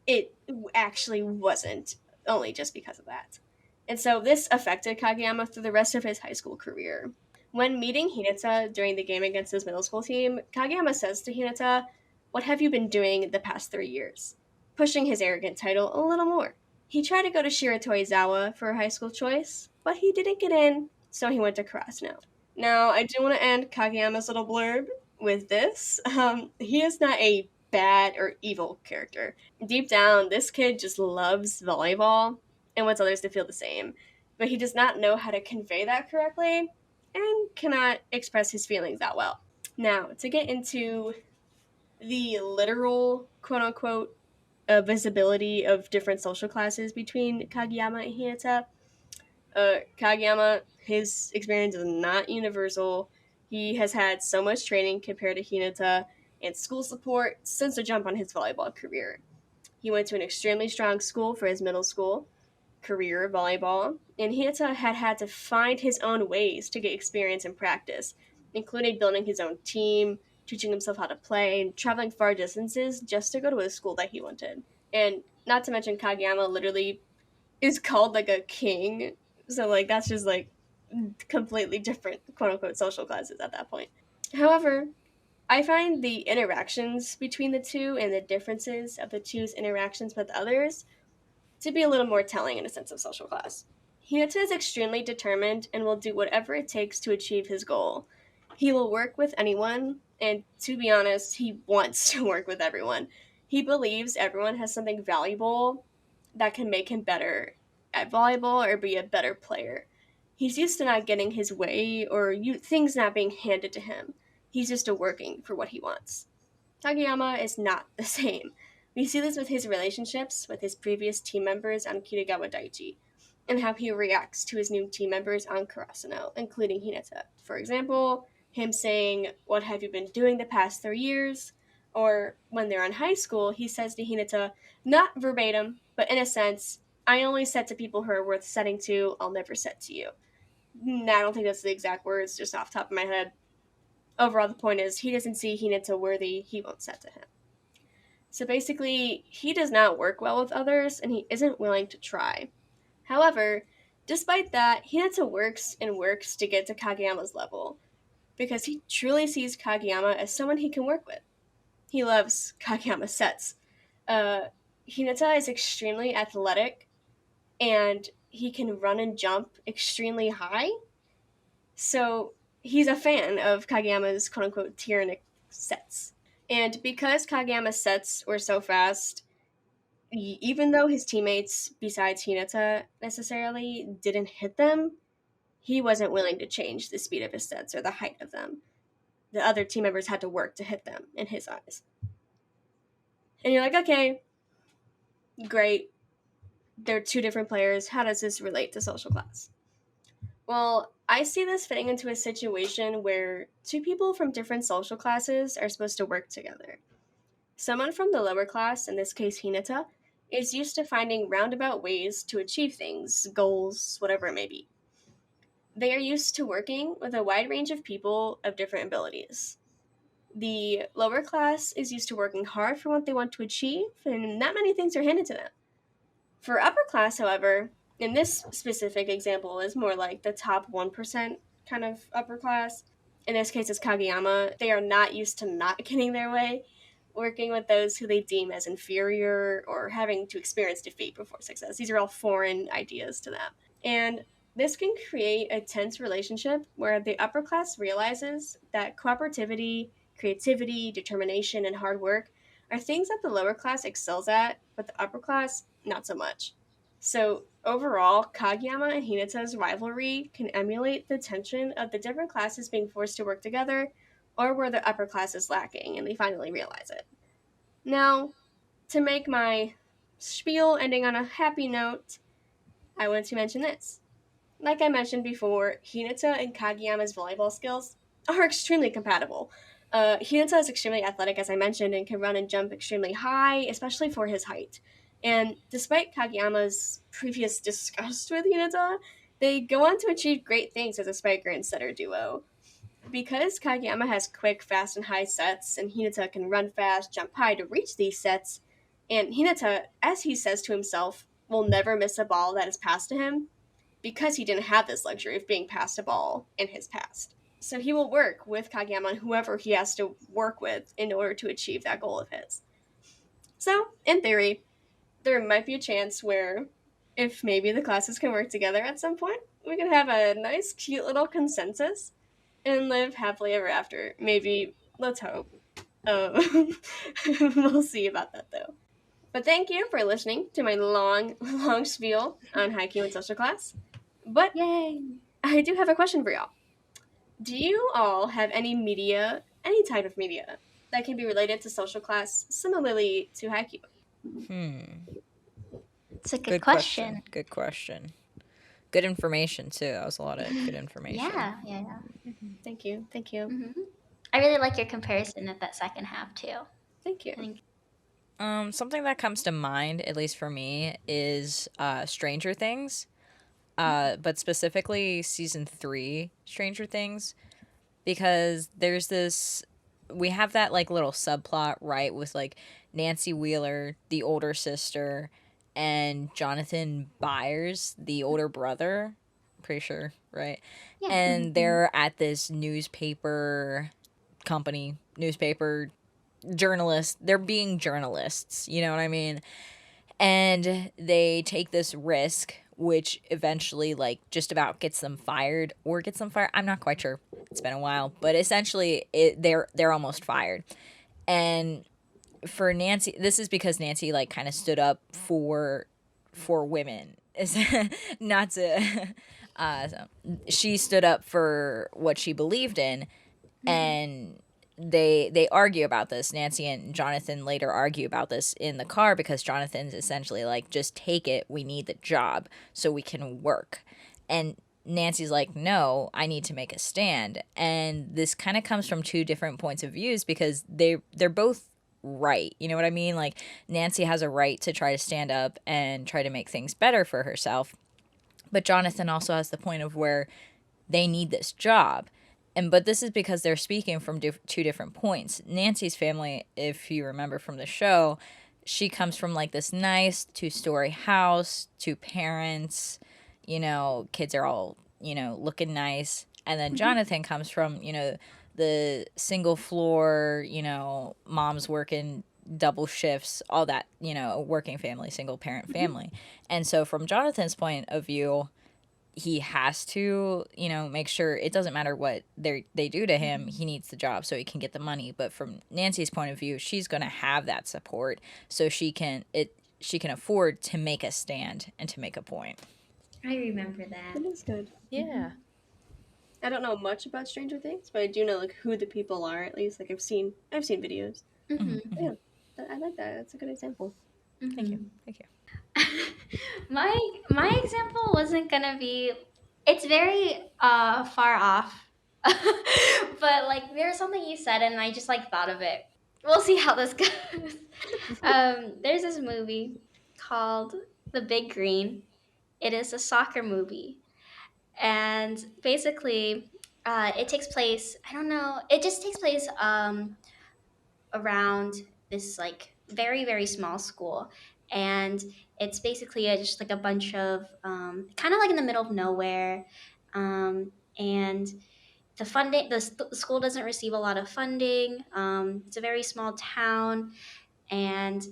it actually wasn't only just because of that. And so this affected Kageyama through the rest of his high school career. When meeting Hinata during the game against his middle school team, Kageyama says to Hinata, "What have you been doing the past 3 years?" pushing his arrogant title a little more. He tried to go to Shiratorizawa for a high school choice, but he didn't get in, so he went to Kurasuno. Now, I do want to end Kageyama's little blurb with this. He is not a bad or evil character. Deep down, this kid just loves volleyball and wants others to feel the same, but he does not know how to convey that correctly and cannot express his feelings that well. Now, to get into the literal, quote-unquote, visibility of different social classes between Kageyama and Hinata, Kageyama, his experience is not universal. He has had so much training compared to Hinata and school support since the jump on his volleyball career. He went to an extremely strong school for his middle school career volleyball, and Hinata had to find his own ways to get experience and practice, including building his own team, teaching himself how to play, and traveling far distances just to go to a school that he wanted. And not to mention, Kageyama literally is called like a king, so that's just completely different quote-unquote social classes at that point. However, I find the interactions between the two and the differences of the two's interactions with others to be a little more telling in a sense of social class. Hinata is extremely determined and will do whatever it takes to achieve his goal. He will work with anyone, and to be honest, he wants to work with everyone. He believes everyone has something valuable that can make him better at volleyball or be a better player. He's used to not getting his way or things not being handed to him. He's used to working for what he wants. Kageyama is not the same. We see this with his relationships with his previous team members on Kitagawa Daiichi, and how he reacts to his new team members on Kurasuno, including Hinata. For example, him saying, "What have you been doing the past 3 years?" Or when they're in high school, he says to Hinata, not verbatim, but in a sense, "I only set to people who are worth setting to, I'll never set to you." I don't think that's the exact words, just off the top of my head. Overall, the point is, he doesn't see Hinata worthy, he won't set to him. So basically, he does not work well with others, and he isn't willing to try. However, despite that, Hinata works and works to get to Kageyama's level, because he truly sees Kageyama as someone he can work with. He loves Kageyama's sets. Hinata is extremely athletic, and he can run and jump extremely high, so he's a fan of Kageyama's quote-unquote tyrannic sets. And because Kageyama's sets were so fast, even though his teammates, besides Hinata, necessarily didn't hit them, he wasn't willing to change the speed of his sets or the height of them. The other team members had to work to hit them, in his eyes. And you're like, okay, great. They're two different players. How does this relate to social class? Well, I see this fitting into a situation where two people from different social classes are supposed to work together. Someone from the lower class, in this case Hinata, is used to finding roundabout ways to achieve things, goals, whatever it may be. they are used to working with a wide range of people of different abilities. The lower class is used to working hard for what they want to achieve, and not many things are handed to them. For upper class, however, in this specific example, is more like the top 1% kind of upper class. In this case, it's Kagiyama. They are not used to not getting their way, working with those who they deem as inferior or having to experience defeat before success. These are all foreign ideas to them. And this can create a tense relationship where the upper class realizes that cooperativity, creativity, determination, and hard work are things that the lower class excels at, but the upper class, not so much. So, overall, Kageyama and Hinata's rivalry can emulate the tension of the different classes being forced to work together, or where the upper class is lacking and they finally realize it. Now, to make my spiel ending on a happy note, I want to mention this. Like I mentioned before, Hinata and Kageyama's volleyball skills are extremely compatible. Hinata is extremely athletic, as I mentioned, and can run and jump extremely high, especially for his height. And despite Kageyama's previous disgust with Hinata, they go on to achieve great things as a spiker and setter duo. Because Kageyama has quick, fast, and high sets, and Hinata can run fast, jump high to reach these sets, and Hinata, as he says to himself, will never miss a ball that is passed to him, because he didn't have this luxury of being passed a ball in his past. So he will work with Kageyama and whoever he has to work with in order to achieve that goal of his. So, in theory, there might be a chance where, if maybe the classes can work together at some point, we could have a nice, cute little consensus and live happily ever after. Maybe, let's hope. We'll see about that, though. But thank you for listening to my long, long spiel on Haikyuu and social class. But Yay! I do have a question for y'all. Do you all have any media, any type of media, that can be related to social class similarly to Haikyuu? It's a good question. Good question. Good information too. That was a lot of good information. Yeah. Thank you. Mm-hmm. I really like your comparison of that second half too. Thank you. Something that comes to mind, at least for me, is Stranger Things. But specifically season 3 Stranger Things, because there's this, we have that like little subplot, right, with like Nancy Wheeler, the older sister, and Jonathan Byers, the older brother, pretty sure, right? Yeah. And they're at this newspaper journalist, they're being journalists, you know what I mean? And they take this risk, which eventually like just about gets them fired. I'm not quite sure. It's been a while, but essentially they're almost fired. And for Nancy, this is because Nancy like kind of stood up for women. Not to so she stood up for what she believed in, and they argue about this. Nancy and Jonathan later argue about this in the car, because Jonathan's essentially like, just take it, we need the job so we can work. And Nancy's like, no, I need to make a stand. And this kind of comes from two different points of views, because they're both right, you know what I mean? Like, Nancy has a right to try to stand up and try to make things better for herself, but Jonathan also has the point of where they need this job. But this is because they're speaking from two different points. Nancy's family, if you remember from the show, she comes from like this nice 2-story house, 2 parents, you know, kids are all, you know, looking nice. And then Jonathan comes from, you know, the single floor, you know, mom's working double shifts, all that, you know, working family, single parent family. And so from Jonathan's point of view, he has to, you know, make sure it doesn't matter what they do to him, he needs the job so he can get the money. But from Nancy's point of view, she's going to have that support so she can afford to make a stand and to make a point. I remember that. That is good. Yeah. I don't know much about Stranger Things, but I do know like who the people are, at least. Like I've seen videos. Yeah, I like that. That's a good example. Thank you. My example wasn't gonna be. It's very far off, but like there's something you said, and I just like thought of it. We'll see how this goes. There's this movie called The Big Green. It is a soccer movie, And basically, it takes place. I don't know. It just takes place around this like very small school, and it's basically just like a bunch of kind of like in the middle of nowhere, and the funding the school doesn't receive a lot of funding. It's a very small town, and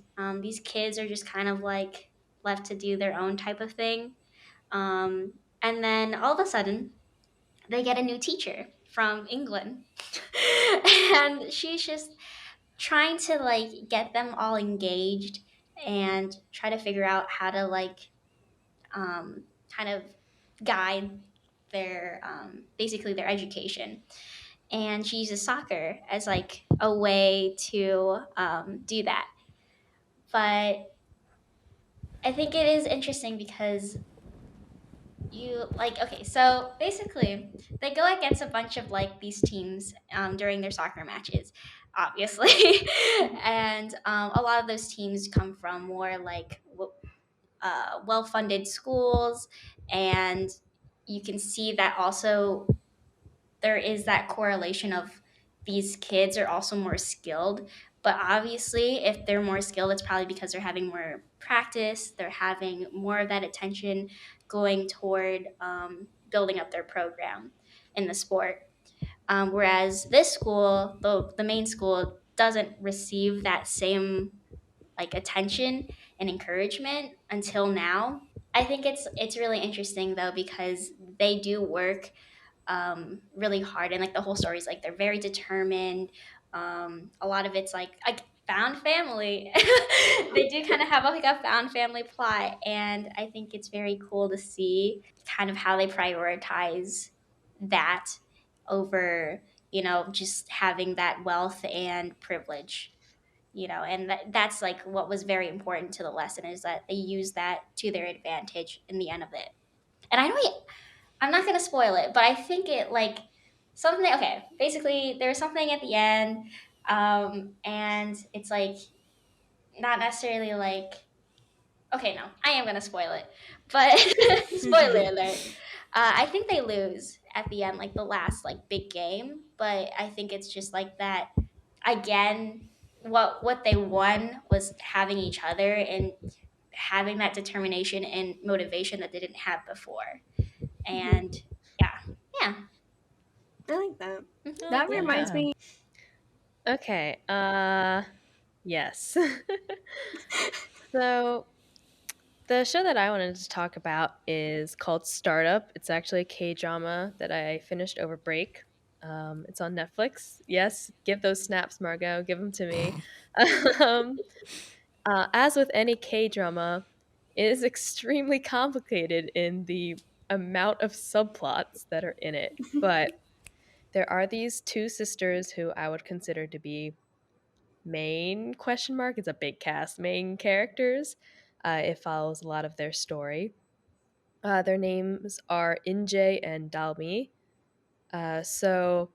these kids are just kind of like left to do their own type of thing. Um, and then all of a sudden, they get a new teacher from England. And she's just trying to like get them all engaged and try to figure out how to like kind of guide their basically their education. And she uses soccer as like a way to do that. But I think it is interesting because you like okay, so basically they go against a bunch of like these teams during their soccer matches, obviously. And a lot of those teams come from more like well-funded schools, and you can see that also there is that correlation of these kids are also more skilled. But obviously, if they're more skilled, it's probably because they're having more practice, they're having more of that attention going toward building up their program in the sport. Whereas this school, the main school, doesn't receive that same like attention and encouragement until now. I think it's really interesting though because they do work really hard, and like the whole story is like they're very determined. A lot of it's like found family. They do kind of have like a found family plot, and I think it's very cool to see kind of how they prioritize that over just having that wealth and privilege. And that's like what was very important to the lesson is that they use that to their advantage in the end of it. And I'm not gonna spoil it, but I think it like something. Okay, basically there's something at the end, and it's like not necessarily like. Okay, no, I am gonna spoil it, but spoiler alert. I think they lose at the end, like the last like big game, but I think it's just like that again. What they won was having each other and having that determination and motivation that they didn't have before. And yeah, yeah. I like that. Mhm. That Yeah. reminds me. Okay. Yes. So the show that I wanted to talk about is called Startup. It's actually a K-drama that I finished over break. It's on Netflix. Yes, give those snaps, Margot. Give them to me. um, as with any K-drama, it is extremely complicated in the amount of subplots that are in it. But there are these two sisters who I would consider to be main question mark. It's a big cast, main characters. It follows a lot of their story. Their names are Injae and Dalmi. So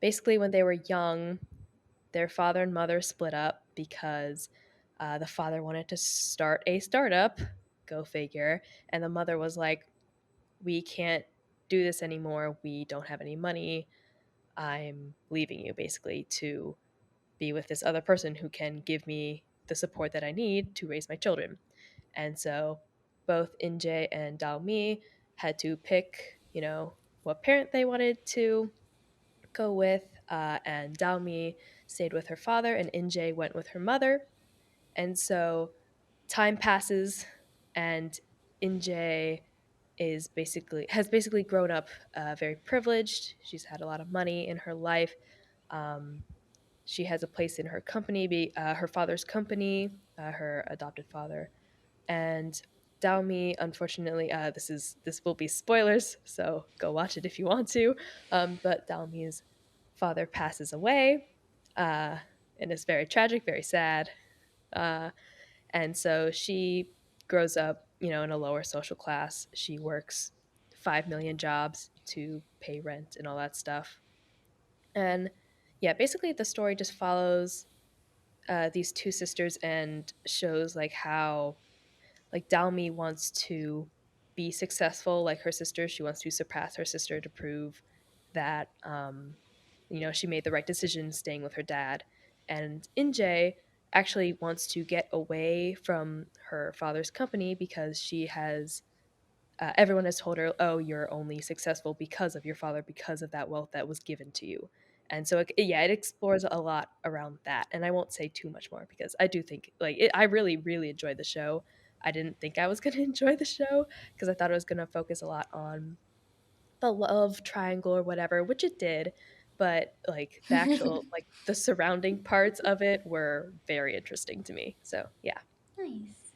basically, when they were young, their father and mother split up because the father wanted to start a startup, go figure, and the mother was like, "We can't do this anymore. We don't have any money. I'm leaving you," basically, to be with this other person who can give me the support that I need to raise my children. And so both Injae and Dalmi had to pick, what parent they wanted to go with. And Dalmi stayed with her father, and Injae went with her mother. And so time passes, and Injae has basically grown up very privileged. She's had a lot of money in her life. Um, she has a place in her company, her father's company, her adopted father, and Daomi. Unfortunately, this will be spoilers, so go watch it if you want to. But Daomi's father passes away, uh, and it's very tragic, very sad, uh, and so she grows up, in a lower social class. She works 5 million jobs to pay rent and all that stuff, and yeah, basically the story just follows these two sisters and shows like how like Dalmi wants to be successful like her sister. She wants to surpass her sister to prove that she made the right decision staying with her dad. And Injae actually wants to get away from her father's company because she has everyone has told her, oh, you're only successful because of your father, because of that wealth that was given to you. And so it explores a lot around that. And I won't say too much more because I do think I really really enjoyed the show. I didn't think I was going to enjoy the show because I thought it was going to focus a lot on the love triangle or whatever, which it did, but like the actual the surrounding parts of it were very interesting to me. So yeah. Nice.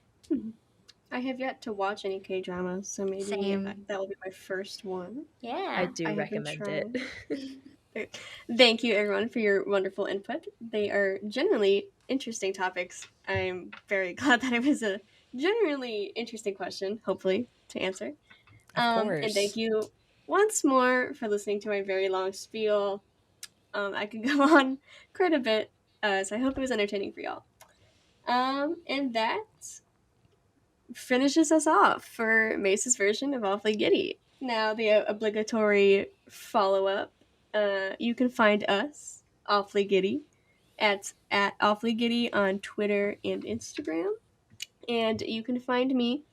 I have yet to watch any K-dramas, so maybe Same. that will be my first one. Yeah. I do I have been recommend trying. it. Thank you, everyone, for your wonderful input. They are genuinely interesting topics. I'm very glad that it was a genuinely interesting question, hopefully, to answer. Of course. And thank you once more for listening to my very long spiel. I could go on quite a bit, so I hope it was entertaining for y'all. And that finishes us off for Mace's version of Awfully Giddy. Now, the obligatory follow-up. You can find us, Awfully Giddy, at Awfully Giddy on Twitter and Instagram. And you can find me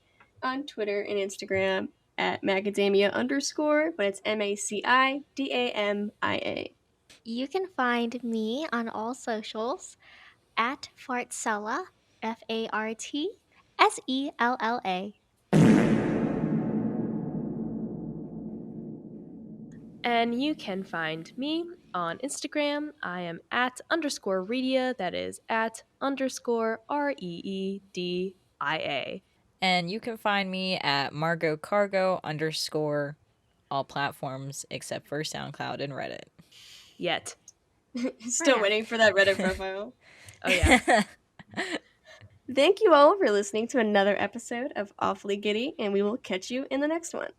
on Twitter and Instagram at macadamia_, but it's MACIDAMIA. You can find me on all socials at Fartsella, FARTSELLA. And you can find me on Instagram. I am at _Reedia. That is at _REEDIA. And you can find me at Margot Cargo _ all platforms except for SoundCloud and Reddit. Yet. Still waiting for that Reddit profile. Oh, yeah. Thank you all for listening to another episode of Awfully Giddy, and we will catch you in the next one.